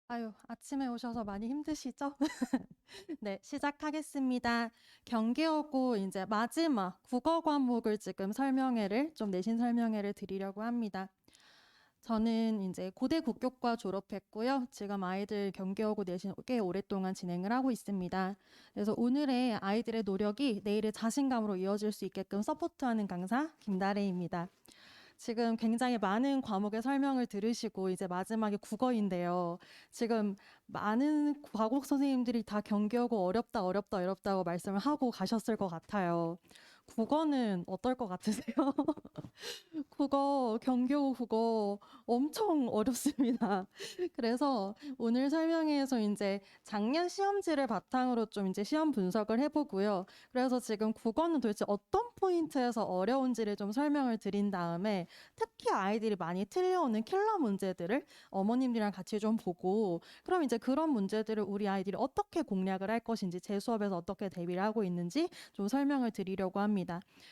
아유, 아침에 오셔서 많이 힘드시죠? 네, 시작하겠습니다. 경기하고 이제 마지막 국어 과목을 지금 내신 설명회를 드리려고 합니다. 저는 이제 고대 국교과 졸업했고요. 지금 아이들 경기하고 내신 꽤 오랫동안 진행을 하고 있습니다. 그래서 오늘의 아이들의 노력이 내일의 자신감으로 이어질 수 있게끔 서포트하는 강사 김다래입니다. 지금 굉장히 많은 과목의 설명을 들으시고 이제 마지막에 국어인데요. 지금 많은 과목 선생님들이 다 경기하고 어렵다, 어렵다, 어렵다고 말씀을 하고 가셨을 것 같아요. 국어는 어떨 것 같으세요? 경교 국어 엄청 어렵습니다. 그래서 오늘 설명회에서 이제 작년 시험지를 바탕으로 좀 이제 시험 분석을 해보고요. 그래서 지금 국어는 도대체 어떤 포인트에서 어려운지를 좀 설명을 드린 다음에 특히 아이들이 많이 틀려오는 킬러 문제들을 어머님들이랑 같이 좀 보고 그럼 이제 그런 문제들을 우리 아이들이 어떻게 공략을 할 것인지 제 수업에서 어떻게 대비를 하고 있는지 좀 설명을 드리려고 합니다.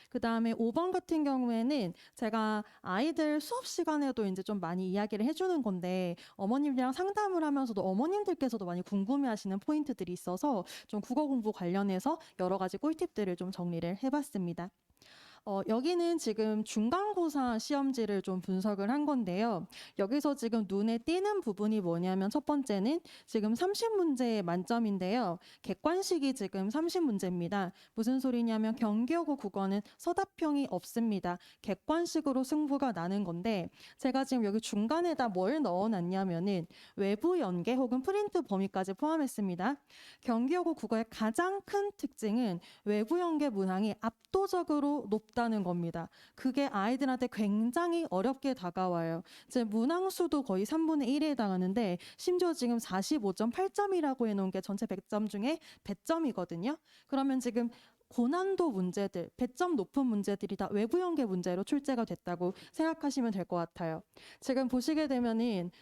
그 다음에 5번 같은 경우에는 제가 아이들 수업 시간에도 이제 좀 많이 이야기를 해주는 건데 어머님들이랑 상담을 하면서도 어머님들께서도 많이 궁금해하시는 포인트들이 있어서 좀 국어 공부 관련해서 여러 가지 꿀팁들을 좀 정리를 해봤습니다. 여기는 지금 중간고사 시험지를 좀 분석을 한 건데요. 여기서 지금 눈에 띄는 부분이 뭐냐면 첫 번째는 지금 30문제 만점인데요. 객관식이 지금 30문제입니다. 무슨 소리냐면 경기하고 국어는 서답형이 없습니다. 객관식으로 승부가 나는 건데 제가 지금 여기 중간에다 뭘 넣어놨냐면은 외부 연계 혹은 프린트 범위까지 포함했습니다. 경기하고 국어의 가장 큰 특징은 외부 연계 문항이 압도적으로 높다는 겁니다. 그게 아이들한테 굉장히 어렵게 다가와요. 제 문항 수도 거의 3분의 1에 해당하는데 심지어 지금 45.8점이라고 해놓은 게 전체 100점 중에 100점이거든요. 그러면 지금 고난도 문제들, 배점 높은 문제들이 다 외부 연계 문제로 출제가 됐다고 생각하시면 될 것 같아요. 지금 보시게 되면은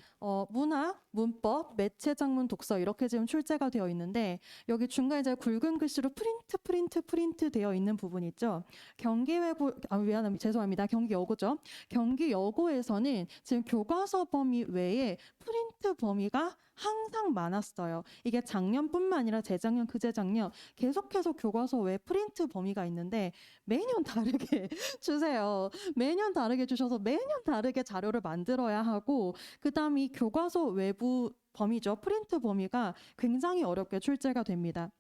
문학, 문법, 매체, 작문, 독서 이렇게 지금 출제가 되어 있는데 여기 중간에 이제 굵은 글씨로 프린트 되어 있는 부분 있죠. 죄송합니다. 경기여고죠. 경기여고에서는 지금 교과서 범위 외에 프린트 범위가 항상 많았어요. 이게 작년뿐만 아니라 재작년, 그재작년 계속해서 교과서 외에 프린트 범위가 있는데 매년 다르게 주세요. 매년 다르게 주셔서 매년 다르게 자료를 만들어야 하고 그다음 이 교과서 외부 범위죠. 프린트 범위가 굉장히 어렵게 출제가 됩니다.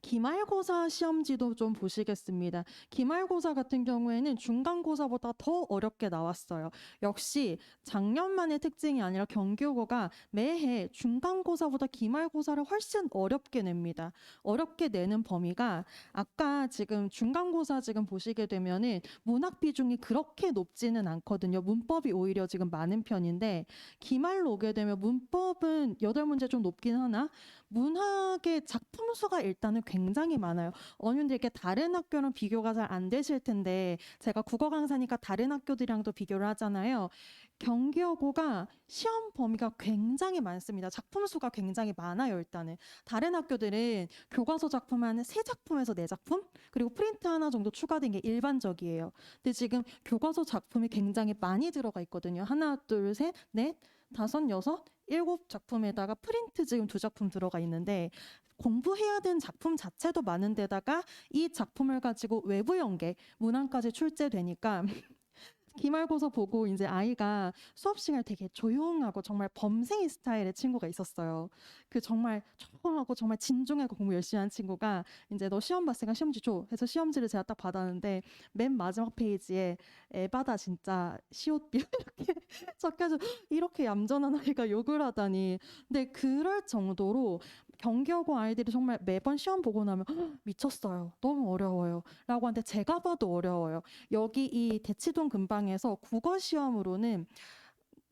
기말고사 시험지도 좀 보시겠습니다. 기말고사 같은 경우에는 중간고사보다 더 어렵게 나왔어요. 역시 작년만의 특징이 아니라 경교고가 매해 중간고사보다 기말고사를 훨씬 어렵게 냅니다. 어렵게 내는 범위가 아까 지금 중간고사 지금 보시게 되면은 문학 비중이 그렇게 높지는 않거든요. 문법이 오히려 지금 많은 편인데 기말로 오게 되면 문법은 8문제 좀 높긴 하나 문학의 작품 수가 일단은 굉장히 많아요. 어머님들 이렇게 다른 학교랑 비교가 잘 안 되실 텐데 제가 국어 강사니까 다른 학교들이랑도 비교를 하잖아요. 경기여고가 시험 범위가 굉장히 많습니다. 작품 수가 굉장히 많아요. 일단은 다른 학교들은 교과서 작품 한 3작품에서 4작품 그리고 프린트 하나 정도 추가된 게 일반적이에요. 근데 지금 교과서 작품이 굉장히 많이 들어가 있거든요. 하나, 둘, 셋, 넷, 다섯, 여섯, 7작품에다가 프린트 지금 2작품 들어가 있는데 공부해야 되는 작품 자체도 많은데다가 이 작품을 가지고 외부 연계 문항까지 출제되니까 기말고사 보고 이제 아이가 수업 시간에 되게 조용하고 정말 범생이 스타일의 친구가 있었어요. 그 정말 조용하고 정말 진중하고 공부 열심히 하는 친구가 이제 너 시험 봤으니까 시험지 줘 해서 시험지를 제가 딱 받았는데 맨 마지막 페이지에 에바다 진짜 시옷비 이렇게 적혀서 이렇게 얌전한 아이가 욕을 하다니. 근데 그럴 정도로 경기여고 아이들이 정말 매번 시험 보고 나면 미쳤어요. 너무 어려워요. 라고 하는데 제가 봐도 어려워요. 여기 이 대치동 근방에서 국어 시험으로는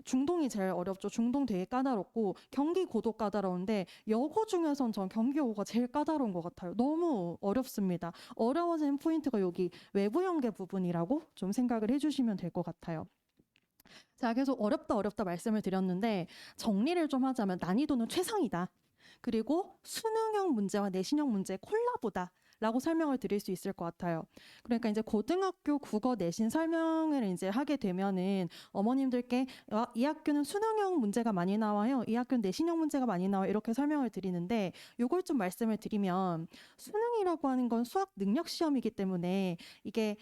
중동이 제일 어렵죠. 중동 되게 까다롭고 경기고도 까다로운데 여고 중에선 전 경기여고가 제일 까다로운 것 같아요. 너무 어렵습니다. 어려워지는 포인트가 여기 외부 연계 부분이라고 좀 생각을 해주시면 될 것 같아요. 제가 계속 어렵다 말씀을 드렸는데 정리를 좀 하자면 난이도는 최상이다. 그리고 수능형 문제와 내신형 문제의 콜라보다 라고 설명을 드릴 수 있을 것 같아요. 그러니까 이제 고등학교 국어 내신 설명을 이제 하게 되면은 어머님들께 이 학교는 수능형 문제가 많이 나와요. 이 학교는 내신형 문제가 많이 나와요. 이렇게 설명을 드리는데 요걸 좀 말씀을 드리면 수능이라고 하는 건 수학 능력 시험이기 때문에 이게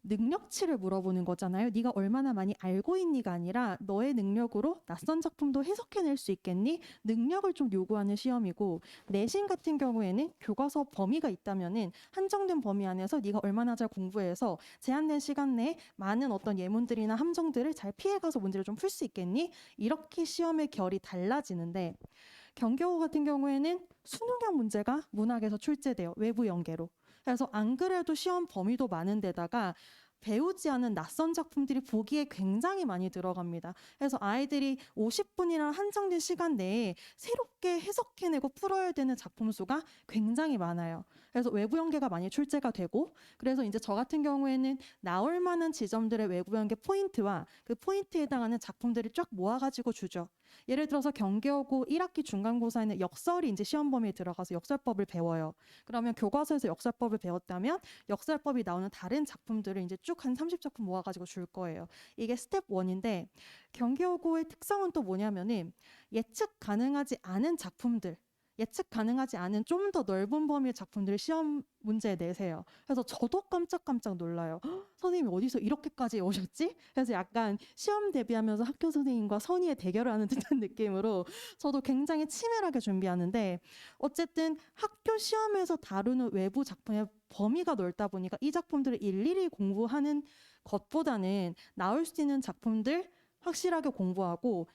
능력치를 물어보는 거잖아요. 네가 얼마나 많이 알고 있니가 아니라 너의 능력으로 낯선 작품도 해석해낼 수 있겠니? 능력을 좀 요구하는 시험이고 내신 같은 경우에는 교과서 범위가 있다면은 한정된 범위 안에서 네가 얼마나 잘 공부해서 제한된 시간 내에 많은 어떤 예문들이나 함정들을 잘 피해가서 문제를 좀 풀 수 있겠니? 이렇게 시험의 결이 달라지는데 경기고 같은 경우에는 수능형 문제가 문학에서 출제돼요. 외부 연계로. 그래서 안 그래도 시험 범위도 많은 데다가 배우지 않은 낯선 작품들이 보기에 굉장히 많이 들어갑니다. 그래서 아이들이 50분이라는 한정된 시간 내에 새롭게 해석해내고 풀어야 되는 작품 수가 굉장히 많아요. 그래서 외부 연계가 많이 출제가 되고 그래서 이제 저 같은 경우에는 나올 만한 지점들의 외부 연계 포인트와 그 포인트에 해당하는 작품들을 쫙 모아가지고 주죠. 예를 들어서 경기여고 1학기 중간고사에는 역설이 이제 시험 범위에 들어가서 역설법을 배워요. 그러면 교과서에서 역설법을 배웠다면 역설법이 나오는 다른 작품들을 이제 쭉 한 30작품 모아가지고 줄 거예요. 이게 스텝 1인데 경기여고의 특성은 또 뭐냐면은 예측 가능하지 않은 작품들 예측 가능하지 않은 좀 더 넓은 범위의 작품들을 시험 문제에 내세요. 그래서 저도 깜짝깜짝 놀라요. "헉, 선생님이 어디서 이렇게까지 오셨지?" 그래서 약간 시험 대비하면서 학교 선생님과 선의의 대결을 하는 듯한 느낌으로 저도 굉장히 치밀하게 준비하는데 어쨌든 학교 시험에서 다루는 외부 작품의 범위가 넓다 보니까 이 작품들을 일일이 공부하는 것보다는 나올 수 있는 작품들 확실하게 공부하고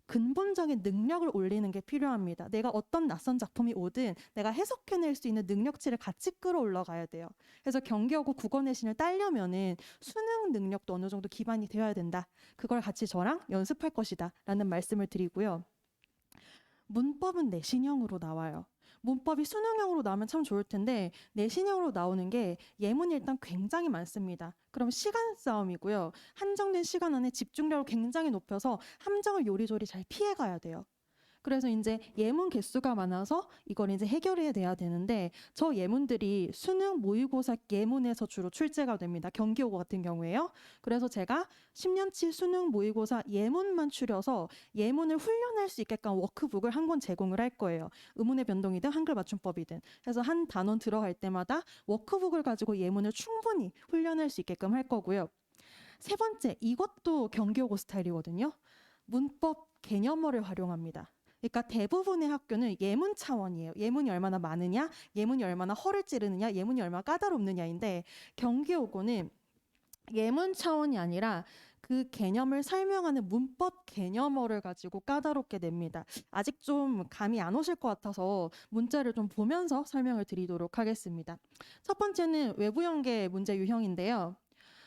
근본적인 능력을 올리는 게 필요합니다. 내가 어떤 낯선 작품이 오든 내가 해석해낼 수 있는 능력치를 같이 끌어올라가야 돼요. 그래서 경기여고 국어 내신을 따려면은 수능 능력도 어느 정도 기반이 되어야 된다. 그걸 같이 저랑 연습할 것이다. 라는 말씀을 드리고요. 문법은 내신형으로 나와요. 문법이 수능형으로 나오면 참 좋을 텐데 내신형으로 나오는 게 예문이 일단 굉장히 많습니다. 그럼 시간 싸움이고요. 한정된 시간 안에 집중력을 굉장히 높여서 함정을 요리조리 잘 피해가야 돼요. 그래서 이제 예문 개수가 많아서 이걸 이제 해결해야 돼야 되는데 저 예문들이 수능 모의고사 예문에서 주로 출제가 됩니다. 경기여고 같은 경우에요. 그래서 제가 10년치 수능 모의고사 예문만 추려서 예문을 훈련할 수 있게끔 워크북을 한 권 제공을 할 거예요. 의문의 변동이든 한글 맞춤법이든. 그래서 한 단원 들어갈 때마다 워크북을 가지고 예문을 충분히 훈련할 수 있게끔 할 거고요. 세 번째, 이것도 경기여고 스타일이거든요. 문법 개념어를 활용합니다. 그러니까 대부분의 학교는 예문 차원이에요. 예문이 얼마나 많으냐, 예문이 얼마나 허를 찌르느냐, 예문이 얼마나 까다롭느냐인데 경기여고는 예문 차원이 아니라 그 개념을 설명하는 문법 개념어를 가지고 까다롭게 냅니다. 아직 좀 감이 안 오실 것 같아서 문제를 좀 보면서 설명을 드리도록 하겠습니다. 첫 번째는 외부 연계 문제 유형인데요.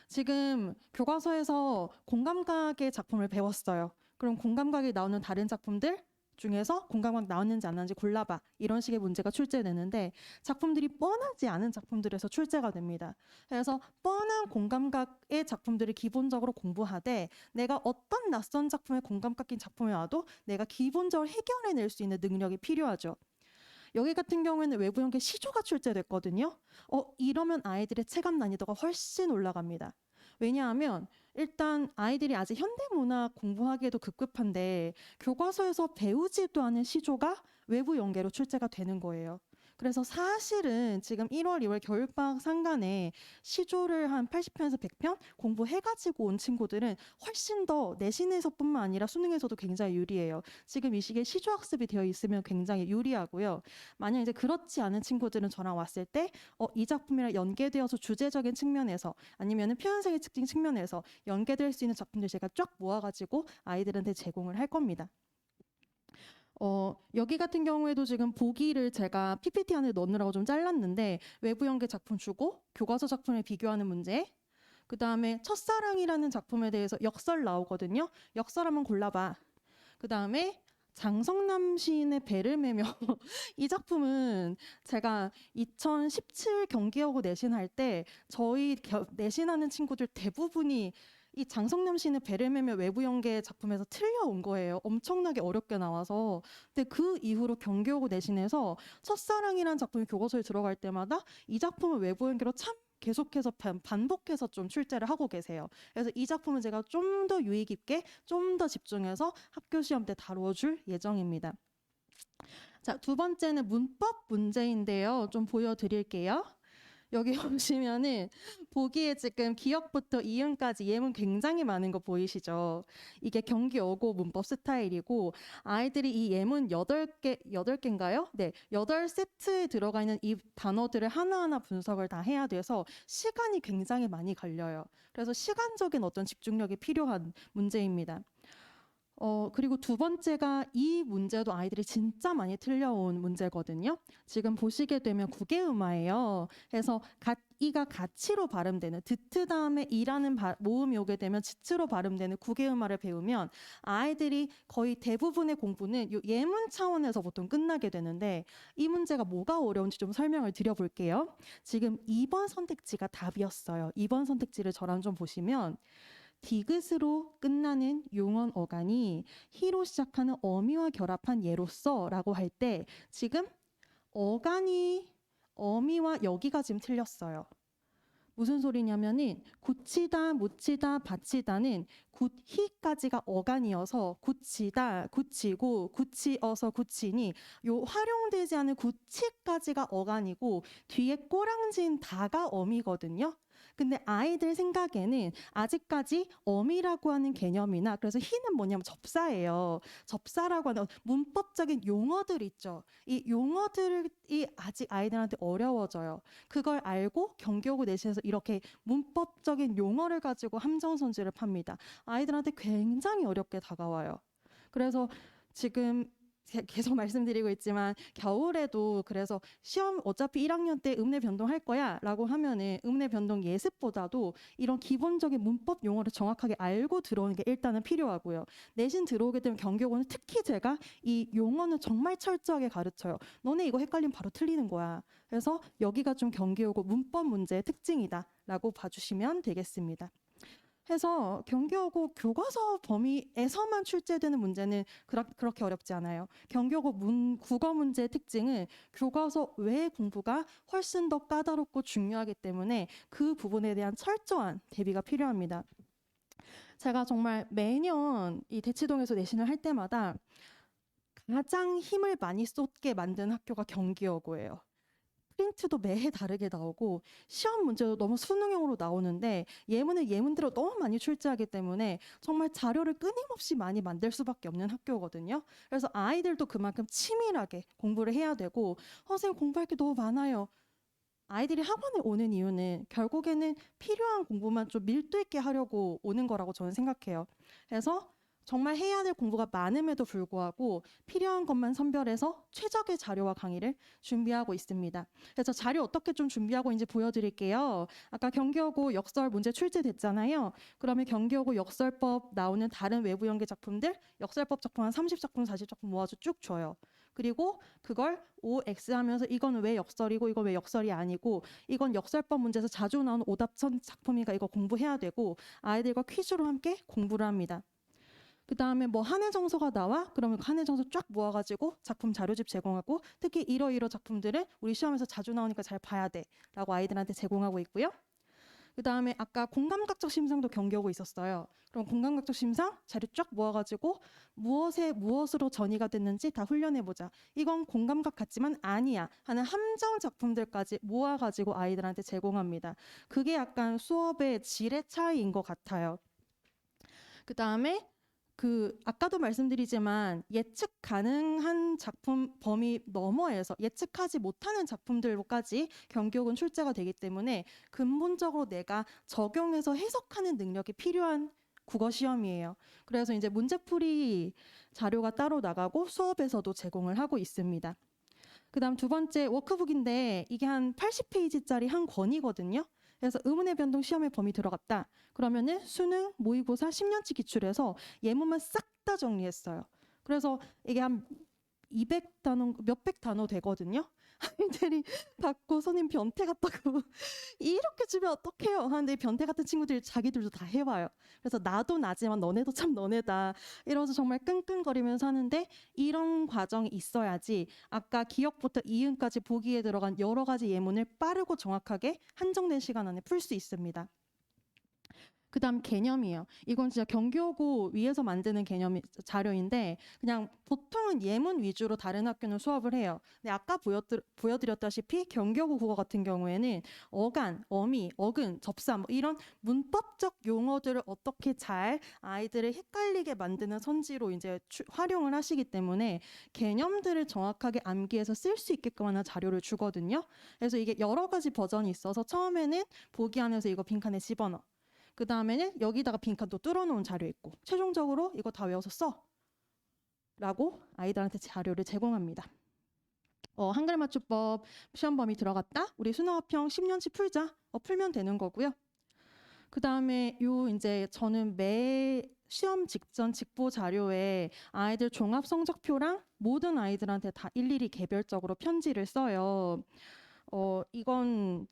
지금 교과서에서 공감각의 작품을 배웠어요. 그럼 공감각이 나오는 다른 작품들 중에서 공감각 나왔는지 안 나왔는지 골라봐. 이런 식의 문제가 출제되는데 작품들이 뻔하지 않은 작품들에서 출제가 됩니다. 그래서 뻔한 공감각의 작품들을 기본적으로 공부하되 내가 어떤 낯선 작품의 공감각 낀 작품이 와도 내가 기본적으로 해결해낼 수 있는 능력이 필요하죠. 여기 같은 경우에는 외부 연계 시조가 출제됐거든요. 이러면 아이들의 체감 난이도가 훨씬 올라갑니다. 왜냐하면 일단 아이들이 아직 현대문학 공부하기에도 급급한데 교과서에서 배우지도 않은 시조가 외부 연계로 출제가 되는 거예요. 그래서 사실은 지금 1월, 2월 겨울방학 상간에 시조를 한 80편에서 100편 공부해가지고 온 친구들은 훨씬 더 내신에서뿐만 아니라 수능에서도 굉장히 유리해요. 지금 이 시기에 시조 학습이 되어 있으면 굉장히 유리하고요. 만약 이제 그렇지 않은 친구들은 저랑 왔을 때 이 작품이랑 연계되어서 주제적인 측면에서 아니면 표현색의 특징 측면에서 연계될 수 있는 작품들 제가 쫙 모아가지고 아이들한테 제공을 할 겁니다. 여기 같은 경우에도 지금 보기를 제가 PPT 안에 넣느라고 좀 잘랐는데 외부 연계 작품 주고 교과서 작품을 비교하는 문제 그 다음에 첫사랑이라는 작품에 대해서 역설 나오거든요. 역설 한번 골라봐. 그 다음에 장성남 시인의 배를 매며 이 작품은 제가 2017 경기여고 내신할 때 저희 내신하는 친구들 대부분이 이 장성남 씨는 배를 매며 외부 연계 작품에서 틀려온 거예요. 엄청나게 어렵게 나와서. 근데 그 이후로 경기여고 내신에서 첫사랑이라는 작품이 교과서에 들어갈 때마다 이 작품을 외부 연계로 참 계속해서 반복해서 좀 출제를 하고 계세요. 그래서 이 작품은 제가 좀 더 유의 깊게 좀 더 집중해서 학교 시험 때 다뤄줄 예정입니다. 자, 두 번째는 문법 문제인데요. 좀 보여드릴게요. 여기 보시면은 보기에 지금 기역부터 이음까지 예문 굉장히 많은 거 보이시죠? 이게 경기어고 문법 스타일이고 아이들이 이 예문 8개인가요? 네, 8세트에 들어가 있는 이 단어들을 하나하나 분석을 다 해야 돼서 시간이 굉장히 많이 걸려요. 그래서 시간적인 어떤 집중력이 필요한 문제입니다. 그리고 두 번째가 이 문제도 아이들이 진짜 많이 틀려온 문제거든요. 지금 보시게 되면 국외음화예요. 그래서 이가 가치로 발음되는 드트 다음에 이라는 모음이 오게 되면 지츠로 발음되는 국외음화를 배우면 아이들이 거의 대부분의 공부는 요 예문 차원에서 보통 끝나게 되는데 이 문제가 뭐가 어려운지 좀 설명을 드려볼게요. 지금 2번 선택지가 답이었어요. 2번 선택지를 저랑 좀 보시면 디귿으로 끝나는 용언 어간이 히로 시작하는 어미와 결합한 예로서 라고 할 때 지금 어간이 어미와 여기가 지금 틀렸어요. 무슨 소리냐면은 굳히다, 묻히다, 받치다는 굳히까지가 어간이어서 굳히다, 굳히고, 굳히어서 굳히니 요 활용되지 않은 굳히까지가 어간이고 뒤에 꼬랑진 다가 어미거든요. 근데 아이들 생각에는 아직까지 어미라고 하는 개념이나 그래서 히는 뭐냐면 접사예요. 접사라고 하는 문법적인 용어들 있죠. 이 용어들이 아직 아이들한테 어려워져요. 그걸 알고 경기여고 내신에서 이렇게 문법적인 용어를 가지고 함정선지를 팝니다. 아이들한테 굉장히 어렵게 다가와요. 그래서 지금 계속 말씀드리고 있지만 겨울에도 그래서 시험 어차피 1학년 때 음내 변동할 거야 라고 하면은 음내 변동 예습보다도 이런 기본적인 문법 용어를 정확하게 알고 들어오는 게 일단은 필요하고요. 내신 들어오게 되면 경기여고는 특히 제가 이 용어는 정말 철저하게 가르쳐요. 너네 이거 헷갈리면 바로 틀리는 거야. 그래서 여기가 좀 경기여고 문법 문제의 특징이다 라고 봐주시면 되겠습니다. 해서 경기여고 교과서 범위에서만 출제되는 문제는 그렇게 어렵지 않아요. 경기여고 국어 문제의 특징은 교과서 외의 공부가 훨씬 더 까다롭고 중요하기 때문에 그 부분에 대한 철저한 대비가 필요합니다. 제가 정말 매년 이 대치동에서 내신을 할 때마다 가장 힘을 많이 쏟게 만든 학교가 경기여고예요. 프린트도 매해 다르게 나오고 시험 문제도 너무 수능형으로 나오는데 예문은 예문대로 너무 많이 출제하기 때문에 정말 자료를 끊임없이 많이 만들 수밖에 없는 학교거든요. 그래서 아이들도 그만큼 치밀하게 공부를 해야 되고 선생님 공부할 게 너무 많아요. 아이들이 학원에 오는 이유는 결국에는 필요한 공부만 좀 밀도 있게 하려고 오는 거라고 저는 생각해요. 그래서 정말 해야 될 공부가 많음에도 불구하고 필요한 것만 선별해서 최적의 자료와 강의를 준비하고 있습니다. 그래서 자료 어떻게 좀 준비하고 있는지 보여드릴게요. 아까 경기여고 역설 문제 출제됐잖아요. 그러면 경기여고 역설법 나오는 다른 외부 연계 작품들 역설법 작품 한 30작품, 40작품 모아서 쭉 줘요. 그리고 그걸 OX 하면서 이건 왜 역설이고 이건 왜 역설이 아니고 이건 역설법 문제에서 자주 나오는 오답천 작품이니까 이거 공부해야 되고 아이들과 퀴즈로 함께 공부를 합니다. 그 다음에 뭐 한해 정서가 나와? 그러면 한해 정서 쫙 모아가지고 작품 자료집 제공하고 특히 이러이러 작품들을 우리 시험에서 자주 나오니까 잘 봐야 돼 라고 아이들한테 제공하고 있고요. 그 다음에 아까 공감각적 심상도 경기하고 있었어요. 그럼 공감각적 심상 자료 쫙 모아가지고 무엇으로 전이가 됐는지 다 훈련해보자. 이건 공감각 같지만 아니야 하는 함정 작품들까지 모아가지고 아이들한테 제공합니다. 그게 약간 수업의 질의 차이인 것 같아요. 그 다음에 아까도 말씀드리지만 예측 가능한 작품 범위 너머에서 예측하지 못하는 작품들까지 경기여고는 출제가 되기 때문에 근본적으로 내가 적용해서 해석하는 능력이 필요한 국어 시험이에요. 그래서 이제 문제풀이 자료가 따로 나가고 수업에서도 제공을 하고 있습니다. 그다음 두 번째 워크북인데 이게 한 80페이지짜리 한 권이거든요. 그래서 의문의 변동 시험의 범위 들어갔다. 그러면은 수능, 모의고사 10년치 기출해서 예문만 싹 다 정리했어요. 그래서 이게 한 200단어, 몇백 단어 되거든요. 아이들이 받고 선생님 변태 같다고 이렇게 주면 어떡해요 하는데 변태 같은 친구들이 자기들도 다 해와요. 그래서 나도 나지만 너네도 참 너네다 이러면서 정말 끙끙거리면서 하는데 이런 과정이 있어야지 아까 기억부터 이음까지 보기에 들어간 여러 가지 예문을 빠르고 정확하게 한정된 시간 안에 풀 수 있습니다. 그 다음 개념이에요. 이건 진짜 경교고 위에서 만드는 개념 자료인데 그냥 보통은 예문 위주로 다른 학교는 수업을 해요. 근데 아까 보여드렸다시피 경교고 국어 같은 경우에는 어간, 어미, 어근, 접사 뭐 이런 문법적 용어들을 어떻게 잘 아이들을 헷갈리게 만드는 선지로 이제 활용을 하시기 때문에 개념들을 정확하게 암기해서 쓸 수 있게끔 하는 자료를 주거든요. 그래서 이게 여러 가지 버전이 있어서 처음에는 보기 안에서 이거 빈칸에 집어넣어. 그 다음에는 여기다가 빈칸 또 뚫어놓은 자료 있고 최종적으로 이거 다 외워서 써 라고 아이들한테 자료를 제공합니다. 한글 맞춤법 시험 범위 들어갔다. 우리 수능합평 10년치 풀자. 풀면 되는 거고요. 그 다음에 이제 저는 매 시험 직전 직보 자료에 아이들 종합 성적표랑 모든 아이들한테 다 일일이 개별적으로 편지를 써요. 이건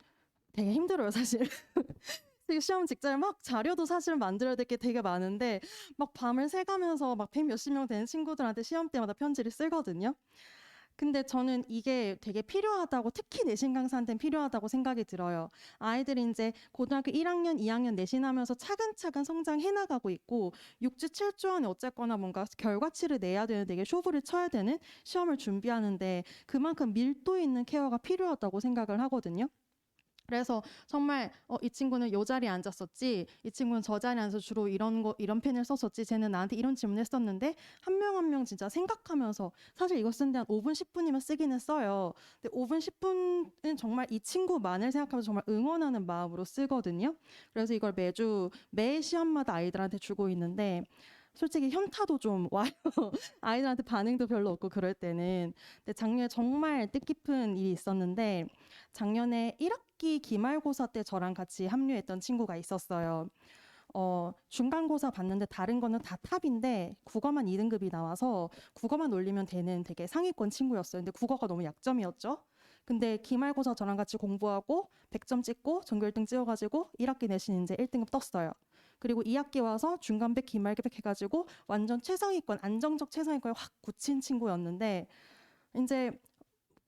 되게 힘들어요, 사실. 되게 시험 직전에 막 자료도 사실 만들어야 될 게 되게 많은데 막 밤을 새가면서 막 100몇십 명 되는 친구들한테 시험 때마다 편지를 쓰거든요. 근데 저는 이게 되게 필요하다고 특히 내신 강사한테는 필요하다고 생각이 들어요. 아이들이 이제 고등학교 1학년, 2학년 내신하면서 차근차근 성장해 나가고 있고 6주, 7주 안에 어쨌거나 뭔가 결과치를 내야 되는 되게 쇼부를 쳐야 되는 시험을 준비하는데 그만큼 밀도 있는 케어가 필요하다고 생각을 하거든요. 그래서 정말 이 친구는 요 자리에 앉았었지, 이 친구는 저 자리에 앉아서 주로 이런 펜을 썼었지, 쟤는 나한테 이런 질문을 했었는데 한 명 한 명 진짜 생각하면서 사실 이거 쓰는데 한 5분 10분이면 쓰기는 써요. 근데 5분 10분은 정말 이 친구만을 생각하면서 정말 응원하는 마음으로 쓰거든요. 그래서 이걸 매 시험마다 아이들한테 주고 있는데 솔직히 현타도 좀 와요. 아이들한테 반응도 별로 없고 그럴 때는. 근데 작년에 정말 뜻깊은 일이 있었는데 작년에 1학기 기말고사 때 저랑 같이 합류했던 친구가 있었어요. 중간고사 봤는데 다른 거는 다 탑인데 국어만 2등급이 나와서 국어만 올리면 되는 되게 상위권 친구였어요. 근데 국어가 너무 약점이었죠. 근데 기말고사 저랑 같이 공부하고 100점 찍고 전교 1등 찍어가지고 1학기 내신 이제 1등급 떴어요. 그리고 2학기 와서 중간백, 기말백 해가지고 완전 최상위권, 안정적 최상위권에 확 굳힌 친구였는데 이제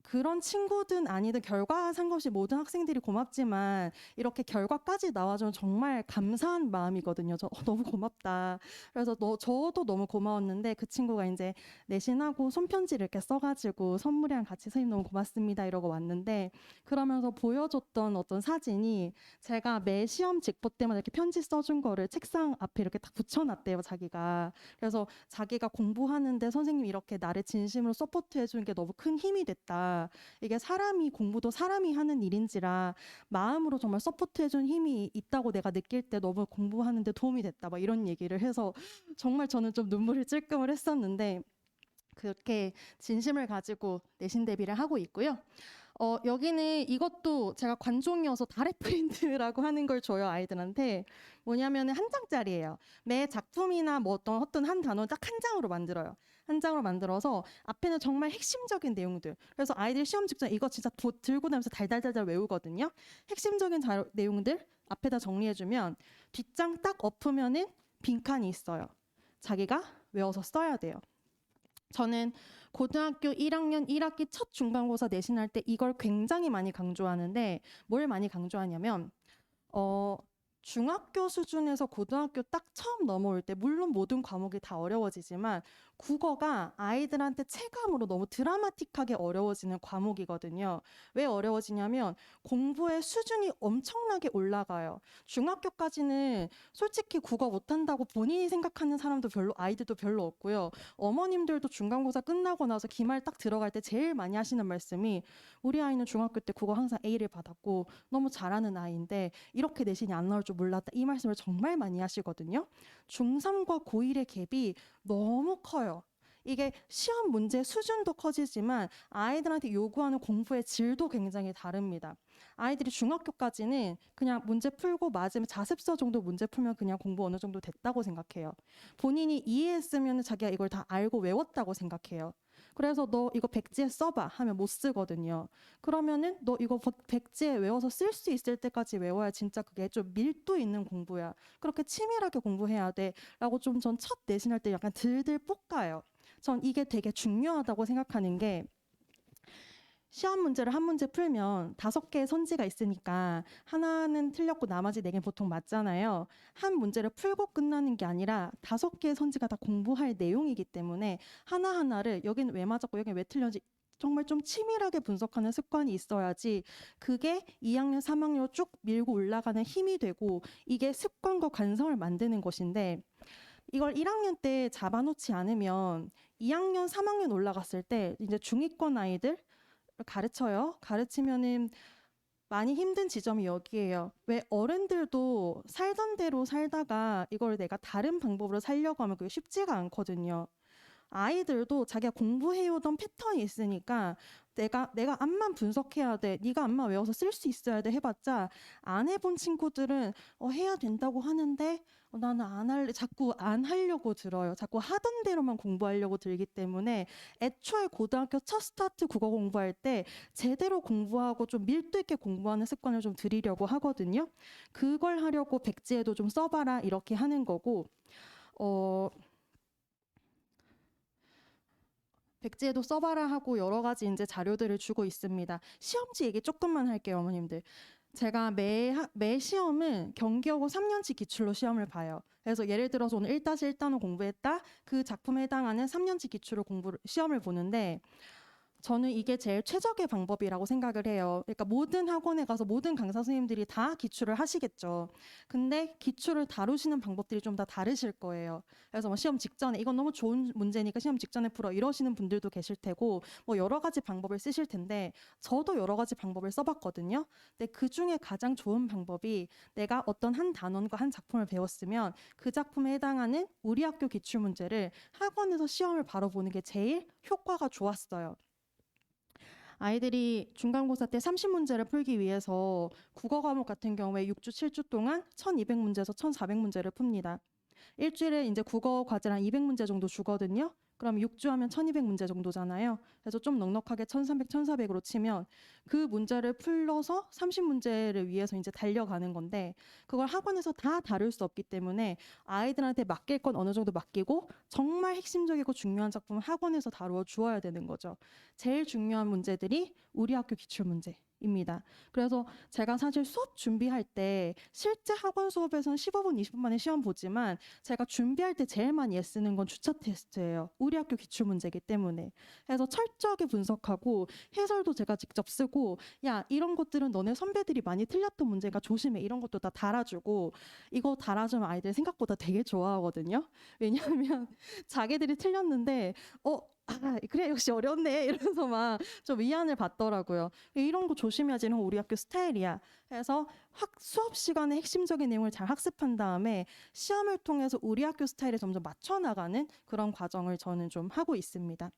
그런 친구든 아니든 결과 상관없이 모든 학생들이 고맙지만 이렇게 결과까지 나와주면 정말 감사한 마음이거든요. 너무 고맙다. 그래서 저도 너무 고마웠는데 그 친구가 이제 내신하고 손편지를 이렇게 써가지고 선물이랑 같이 선생님 너무 고맙습니다 이러고 왔는데 그러면서 보여줬던 어떤 사진이 제가 매 시험 직보 때마다 이렇게 편지 써준 거를 책상 앞에 이렇게 딱 붙여놨대요, 자기가. 그래서 자기가 공부하는데 선생님이 이렇게 나를 진심으로 서포트 해주는 게 너무 큰 힘이 됐다. 이게 사람이 공부도 사람이 하는 일인지라 마음으로 정말 서포트해준 힘이 있다고 내가 느낄 때 너무 공부하는데 도움이 됐다. 막 이런 얘기를 해서 정말 저는 좀 눈물을 찔끔을 했었는데 그렇게 진심을 가지고 내신 대비를 하고 있고요. 여기는 이것도 제가 관종이어서 다래 프린트라고 하는 걸 줘요, 아이들한테. 뭐냐면 한 장짜리예요. 매 작품이나 뭐 어떤 한 단어 딱 한 장으로 만들어요. 한 장으로 만들어서 앞에는 정말 핵심적인 내용들. 그래서 아이들 시험 직전 이거 진짜 들고 다니면서 달달달달 외우거든요. 핵심적인 내용들 앞에다 정리해주면 뒷장 딱 엎으면은 빈칸이 있어요. 자기가 외워서 써야 돼요. 저는 고등학교 1학년 1학기 첫 중간고사 내신할 때 이걸 굉장히 많이 강조하는데 뭘 많이 강조하냐면 중학교 수준에서 고등학교 딱 처음 넘어올 때 물론 모든 과목이 다 어려워지지만 국어가 아이들한테 체감으로 너무 드라마틱하게 어려워지는 과목이거든요. 왜 어려워지냐면 공부의 수준이 엄청나게 올라가요. 중학교까지는 솔직히 국어 못한다고 본인이 생각하는 사람도 아이들도 별로 없고요. 어머님들도 중간고사 끝나고 나서 기말 딱 들어갈 때 제일 많이 하시는 말씀이 우리 아이는 중학교 때 국어 항상 A를 받았고 너무 잘하는 아이인데 이렇게 내신이 안 나올 줄 몰랐다. 이 말씀을 정말 많이 하시거든요. 중3과 고1의 갭이 너무 커요. 이게 시험 문제 수준도 커지지만 아이들한테 요구하는 공부의 질도 굉장히 다릅니다. 아이들이 중학교까지는 그냥 문제 풀고 맞으면 자습서 정도 문제 풀면 그냥 공부 어느 정도 됐다고 생각해요. 본인이 이해했으면 자기가 이걸 다 알고 외웠다고 생각해요. 그래서 너 이거 백지에 써봐 하면 못 쓰거든요. 그러면은 너 이거 백지에 외워서 쓸 수 있을 때까지 외워야 진짜 그게 좀 밀도 있는 공부야. 그렇게 치밀하게 공부해야 돼. 라고 좀 전 첫 내신할 때 약간 들들 볶아요. 전 이게 되게 중요하다고 생각하는 게 시험 문제를 한 문제 풀면 5개의 선지가 있으니까 하나는 틀렸고 나머지 4개는 보통 맞잖아요. 한 문제를 풀고 끝나는 게 아니라 5개의 선지가 다 공부할 내용이기 때문에 하나하나를 여기는 왜 맞았고 여기는 왜 틀렸는지 정말 좀 치밀하게 분석하는 습관이 있어야지 그게 2학년, 3학년으로 쭉 밀고 올라가는 힘이 되고 이게 습관과 관성을 만드는 것인데 이걸 1학년 때 잡아놓지 않으면 2학년, 3학년 올라갔을 때 이제 중위권 아이들 가르쳐요. 가르치면은 많이 힘든 지점이 여기에요. 왜 어른들도 살던 대로 살다가 이걸 내가 다른 방법으로 살려고 하면 그게 쉽지가 않거든요. 아이들도 자기가 공부해오던 패턴이 있으니까 내가 앞만 분석해야 돼. 네가 앞만 외워서 쓸 수 있어야 돼. 해봤자 안 해본 친구들은 해야 된다고 하는데 나는 안 할래. 자꾸 안 하려고 들어요. 자꾸 하던 대로만 공부하려고 들기 때문에 애초에 고등학교 첫 스타트 국어 공부할 때 제대로 공부하고 좀 밀도 있게 공부하는 습관을 좀 들이려고 하거든요. 그걸 하려고 백지에도 좀 써봐라 이렇게 하는 거고 백지에도 써봐라 하고 여러 가지 이제 자료들을 주고 있습니다. 시험지 얘기 조금만 할게요, 어머님들. 제가 매 시험은 경기하고 3년치 기출로 시험을 봐요. 그래서 예를 들어서 오늘 1-1단원 공부했다. 그 작품에 해당하는 3년치 기출로 시험을 보는데 저는 이게 제일 최적의 방법이라고 생각을 해요. 그러니까 모든 학원에 가서 모든 강사 선생님들이 다 기출을 하시겠죠. 근데 기출을 다루시는 방법들이 좀 다 다르실 거예요. 그래서 뭐 시험 직전에 이건 너무 좋은 문제니까 시험 직전에 풀어 이러시는 분들도 계실 테고 뭐 여러 가지 방법을 쓰실 텐데 저도 여러 가지 방법을 써봤거든요. 근데 그 중에 가장 좋은 방법이 내가 어떤 한 단원과 한 작품을 배웠으면 그 작품에 해당하는 우리 학교 기출 문제를 학원에서 시험을 바로 보는 게 제일 효과가 좋았어요. 아이들이 중간고사 때 30문제를 풀기 위해서 국어 과목 같은 경우에 6주, 7주 동안 1200문제에서 1400문제를 풉니다. 일주일에 이제 국어 과제를 한 200문제 정도 주거든요. 그럼 6주 하면 1200문제 정도잖아요. 그래서 좀 넉넉하게 1300, 1400으로 치면 그 문제를 풀러서 30문제를 위해서 이제 달려가는 건데 그걸 학원에서 다 다룰 수 없기 때문에 아이들한테 맡길 건 어느 정도 맡기고 정말 핵심적이고 중요한 작품을 학원에서 다루어 주어야 되는 거죠. 제일 중요한 문제들이 우리 학교 기출문제입니다. 그래서 제가 사실 수업 준비할 때 실제 학원 수업에서는 15분, 20분 만에 시험 보지만 제가 준비할 때 제일 많이 애쓰는 건 주차 테스트예요. 우리 학교 기출문제이기 때문에. 그래서 철저하게 분석하고 해설도 제가 직접 쓰고 야 이런 것들은 너네 선배들이 많이 틀렸던 문제가 조심해 이런 것도 다 달아주고 이거 달아주면 아이들 생각보다 되게 좋아하거든요. 왜냐하면 자기들이 틀렸는데 그래 역시 어렵네 이러면서 막 좀 위안을 받더라고요. 이런 거 조심해야지 이런 거 우리 학교 스타일이야. 그래서 수업 시간에 핵심적인 내용을 잘 학습한 다음에 시험을 통해서 우리 학교 스타일에 점점 맞춰 나가는 그런 과정을 저는 좀 하고 있습니다.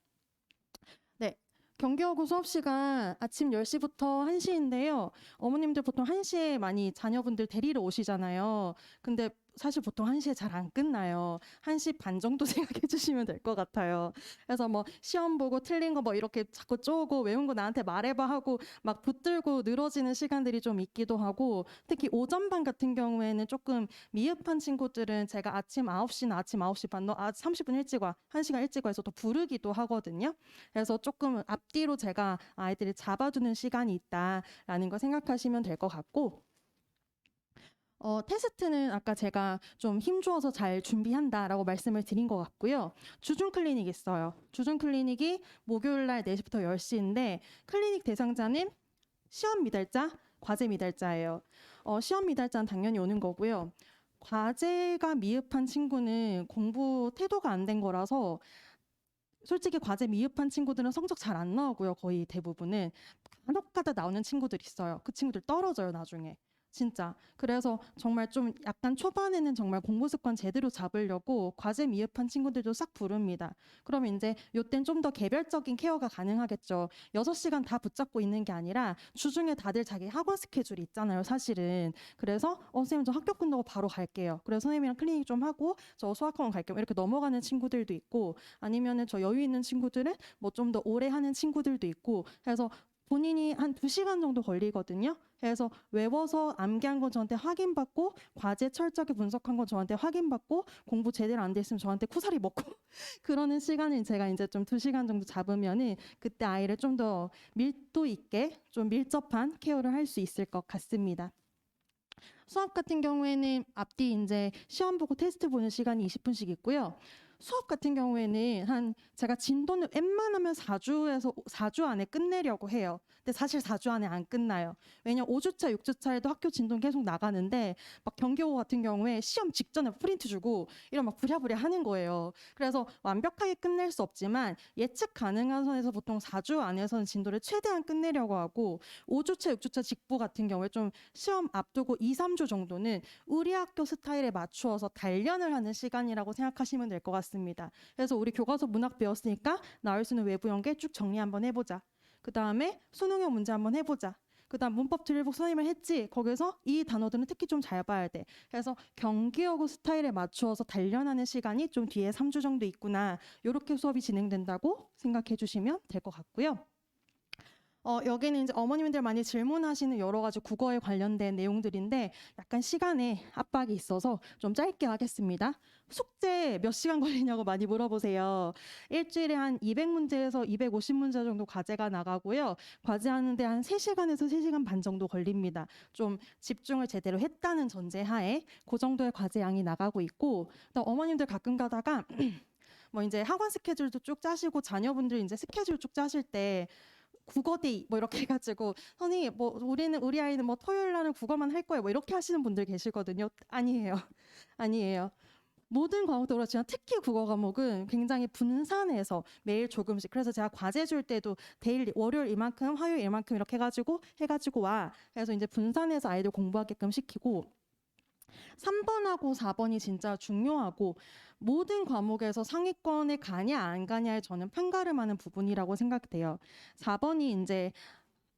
네. 경기여고 수업 시간 아침 10시부터 1시인데요. 어머님들 보통 1시에 많이 자녀분들 데리러 오시잖아요. 근데 사실 보통 1시에 잘 안 끝나요. 1시 반 정도 생각해 주시면 될 것 같아요. 그래서 뭐 시험 보고 틀린 거 뭐 이렇게 자꾸 쪼고 외운 거 나한테 말해봐 하고 막 붙들고 늘어지는 시간들이 좀 있기도 하고 특히 오전반 같은 경우에는 조금 미흡한 친구들은 제가 아침 9시나 아침 9시 반 너 30분 일찍 와 1시간 일찍 와서 또 부르기도 하거든요. 그래서 조금 앞뒤로 제가 아이들을 잡아두는 시간이 있다라는 거 생각하시면 될 것 같고 테스트는 아까 제가 좀 힘주어서 잘 준비한다라고 말씀을 드린 것 같고요. 주중 클리닉 있어요. 주중 클리닉이 목요일 날 4시부터 10시인데 클리닉 대상자는 시험 미달자, 과제 미달자예요. 시험 미달자는 당연히 오는 거고요. 과제가 미흡한 친구는 공부 태도가 안 된 거라서 솔직히 과제 미흡한 친구들은 성적 잘 안 나오고요. 거의 대부분은 간혹가다 나오는 친구들 있어요. 그 친구들 떨어져요 나중에. 진짜. 그래서 정말 좀 약간 초반에는 정말 공부 습관 제대로 잡으려고 과제 미흡한 친구들도 싹 부릅니다. 그러면 이제 요땐 좀 더 개별적인 케어가 가능하겠죠. 6시간 다 붙잡고 있는 게 아니라 주중에 다들 자기 학원 스케줄이 있잖아요, 사실은. 그래서 선생님 저 학교 끝나고 바로 갈게요. 그래서 선생님이랑 클리닉 좀 하고 저 수학학원 갈게요. 이렇게 넘어가는 친구들도 있고 아니면은 저 여유 있는 친구들은 뭐 좀 더 오래 하는 친구들도 있고 해서 본인이 한 2시간 정도 걸리거든요. 그래서 외워서 암기한 건 저한테 확인받고 과제 철저하게 분석한 건 저한테 확인받고 공부 제대로 안 돼 있으면 저한테 쿠사리 먹고 그러는 시간을 제가 이제 좀 2시간 정도 잡으면은 그때 아이를 좀 더 밀도 있게 좀 밀접한 케어를 할 수 있을 것 같습니다. 수업 같은 경우에는 앞뒤 이제 시험 보고 테스트 보는 시간이 20분씩 있고요. 수업 같은 경우에는 한 제가 진도는 웬만하면 4주 안에 끝내려고 해요. 근데 사실 4주 안에 안 끝나요. 왜냐면 5주차, 6주차에도 학교 진도는 계속 나가는데 막 경기고 같은 경우에 시험 직전에 프린트 주고 이런 막 부랴부랴 하는 거예요. 그래서 완벽하게 끝낼 수 없지만 예측 가능한 선에서 보통 4주 안에서는 진도를 최대한 끝내려고 하고 5주차, 6주차 직부 같은 경우에 좀 시험 앞두고 2, 3주 정도는 우리 학교 스타일에 맞추어서 단련을 하는 시간이라고 생각하시면 될 것 같습니다. 그래서 우리 교과서 문학 배웠으니까 나올 수 있는 외부 연계 쭉 정리 한번 해보자. 그 다음에 수능형 문제 한번 해보자. 그 다음 문법 들일복 선임을 했지. 거기서 이 단어들은 특히 좀 잘 봐야 돼. 그래서 경기여고 스타일에 맞추어서 단련하는 시간이 좀 뒤에 3주 정도 있구나. 이렇게 수업이 진행된다고 생각해 주시면 될 것 같고요. 여기는 이제 어머님들 많이 질문하시는 여러 가지 국어에 관련된 내용들인데 약간 시간에 압박이 있어서 좀 짧게 하겠습니다. 숙제 몇 시간 걸리냐고 많이 물어보세요. 일주일에 한 200문제에서 250문제 정도 과제가 나가고요. 과제하는데 한 3시간에서 3시간 반 정도 걸립니다. 좀 집중을 제대로 했다는 전제하에 그 정도의 과제 양이 나가고 있고 또 어머님들 가끔 가다가 뭐 이제 학원 스케줄도 쭉 짜시고 자녀분들 이제 스케줄 쭉 짜실 때 국어데이 뭐 이렇게 해가지고 선생님 뭐 우리 아이는 뭐 토요일 날은 국어만 할 거예요 뭐 이렇게 하시는 분들 계시거든요. 아니에요. 아니에요. 모든 과목도 그렇지만 특히 국어 과목은 굉장히 분산해서 매일 조금씩 그래서 제가 과제 줄 때도 데일리 월요일 이만큼 화요일 이만큼 이렇게 해가지고 와 그래서 이제 분산해서 아이들 공부하게끔 시키고 3번하고 4번이 진짜 중요하고 모든 과목에서 상위권에 가냐 안 가냐에 저는 판가름하는 부분이라고 생각돼요. 4번이 이제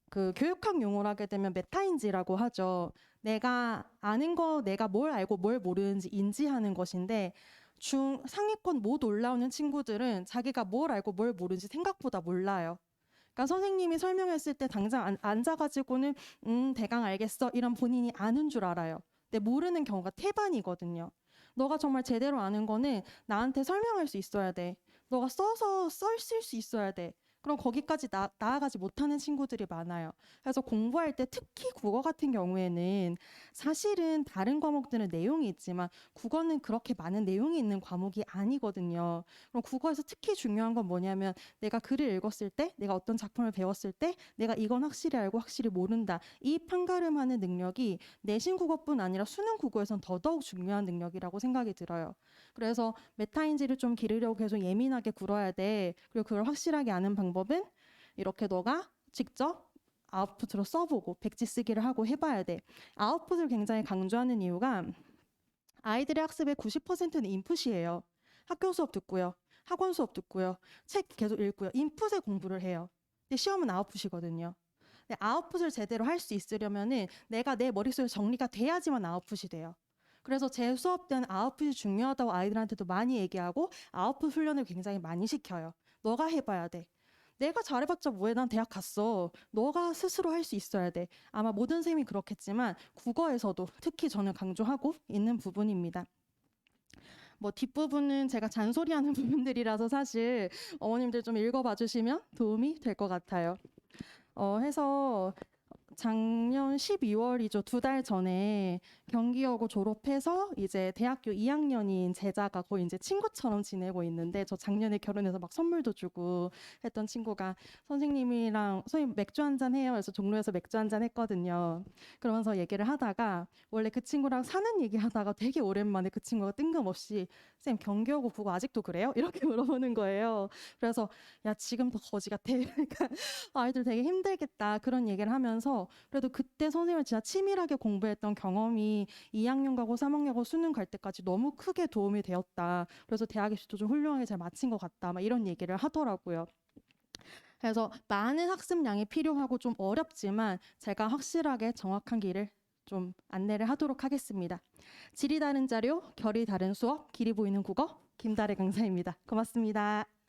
그 교육학 용어로 하게 되면 메타인지라고 하죠. 내가 아는 거 내가 뭘 알고 뭘 모르는지 인지하는 것인데 상위권 못 올라오는 친구들은 자기가 뭘 알고 뭘 모르는지 생각보다 몰라요. 그러니까 선생님이 설명했을 때 당장 앉아가지고는 대강 알겠어 이런 본인이 아는 줄 알아요. 근데 모르는 경우가 태반이거든요. 너가 정말 제대로 아는 거는 나한테 설명할 수 있어야 돼. 너가 써서 쓸 수 있어야 돼. 그럼 거기까지 나아가지 못하는 친구들이 많아요. 그래서 공부할 때 특히 국어 같은 경우에는 사실은 다른 과목들은 내용이 있지만 국어는 그렇게 많은 내용이 있는 과목이 아니거든요. 그럼 국어에서 특히 중요한 건 뭐냐면 내가 글을 읽었을 때, 내가 어떤 작품을 배웠을 때 내가 이건 확실히 알고 확실히 모른다. 이 판가름하는 능력이 내신 국어뿐 아니라 수능 국어에선 더더욱 중요한 능력이라고 생각이 들어요. 그래서 메타인지를 좀 기르려고 계속 예민하게 굴어야 돼. 그리고 그걸 확실하게 아는 방법은 이렇게 너가 직접 아웃풋으로 써보고 백지 쓰기를 하고 해봐야 돼. 아웃풋을 굉장히 강조하는 이유가 아이들의 학습의 90%는 인풋이에요. 학교 수업 듣고요. 학원 수업 듣고요. 책 계속 읽고요. 인풋에 공부를 해요. 근데 시험은 아웃풋이거든요. 근데 아웃풋을 제대로 할 수 있으려면은 내가 내 머릿속에 정리가 돼야지만 아웃풋이 돼요. 그래서 제 수업 때는 아웃풋이 중요하다고 아이들한테도 많이 얘기하고 아웃풋 훈련을 굉장히 많이 시켜요. 너가 해봐야 돼. 내가 잘해봤자 뭐해? 난 대학 갔어. 너가 스스로 할 수 있어야 돼. 아마 모든 선생님이 그렇겠지만 국어에서도 특히 저는 강조하고 있는 부분입니다. 뭐 뒷부분은 제가 잔소리하는 부분들이라서 사실 어머님들 좀 읽어봐 주시면 도움이 될 것 같아요. 해서 작년 12월이죠. 2달 전에 경기여고 졸업해서 이제 대학교 2학년인 제자가 거의 이제 친구처럼 지내고 있는데 저 작년에 결혼해서 막 선물도 주고 했던 친구가 선생님 맥주 한잔 해요. 그래서 종로에서 맥주 한잔 했거든요. 그러면서 얘기를 하다가 원래 그 친구랑 사는 얘기 하다가 되게 오랜만에 그 친구가 뜬금없이 쌤 경기여고 국어 아직도 그래요? 이렇게 물어보는 거예요. 그래서 야 지금 더 거지 같아. 그러니까 아이들 되게 힘들겠다 그런 얘기를 하면서 그래도 그때 선생님을 진짜 치밀하게 공부했던 경험이 2학년 가고 3학년 가고 수능 갈 때까지 너무 크게 도움이 되었다. 그래서 대학 입시도 좀 훌륭하게 잘 마친 것 같다. 막 이런 얘기를 하더라고요. 그래서 많은 학습량이 필요하고 좀 어렵지만 제가 확실하게 정확한 길을 좀 안내를 하도록 하겠습니다. 질이 다른 자료, 결이 다른 수업, 길이 보이는 국어, 김다래 강사입니다. 고맙습니다.